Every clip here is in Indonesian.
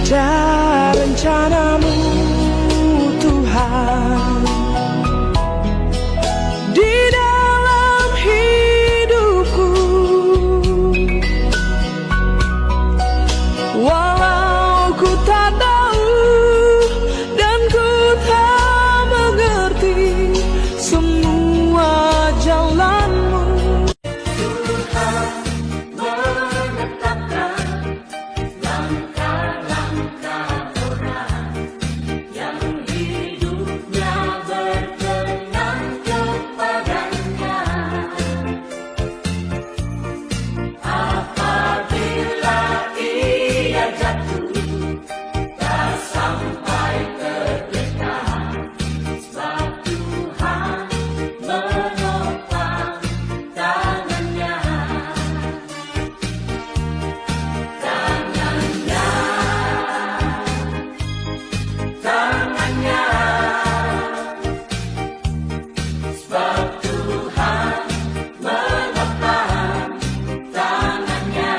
Ada rencanamu Tuhan di dalam hidupku, walau ku tak tahu dan ku tak mengerti semua jalanmu. Tuhan menetapkan langkah-langkah orang yang hidupnya berkenan kepadanya. Apabila ia jatuh, tak sampai terdekat, sebab Tuhan menopang tangannya. Tangannya, sebab Tuhan menopang tangannya.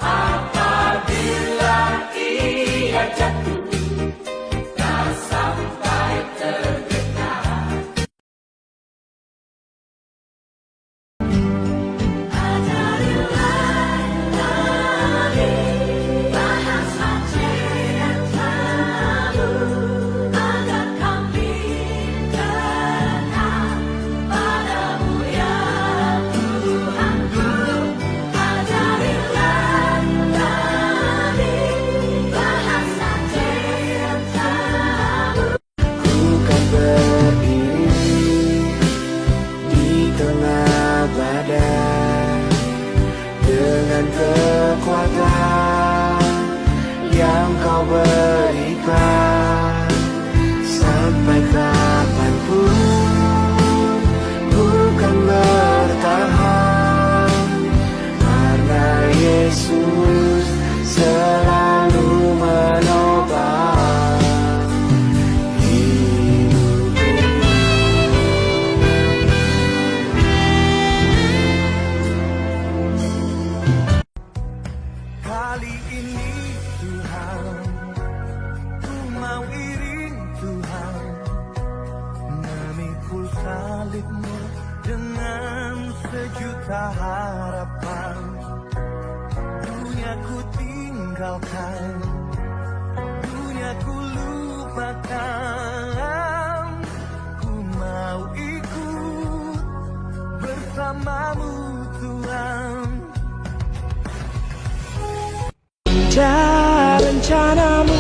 Apabila ia jatuh, tak sampai terdekat. Bahasa cintamu agar kami kenal padamu ya Tuhanku. Ajarilah kami bahasa cintamu. Ku kan berdiri di tengah badai dengan kekuatan yang kau berikan. Sampai kapanpun ku kan bertahan, karena Yesus selalu menopang hidupku. Kali ini Tuhan, ku mau iring Tuhan, memikul salib-Mu dengan sejuta harapan. Dunia ku tinggalkan, dunia ku lupakan, ku mau ikut bersama-Mu Tuhan. Ada rencanamu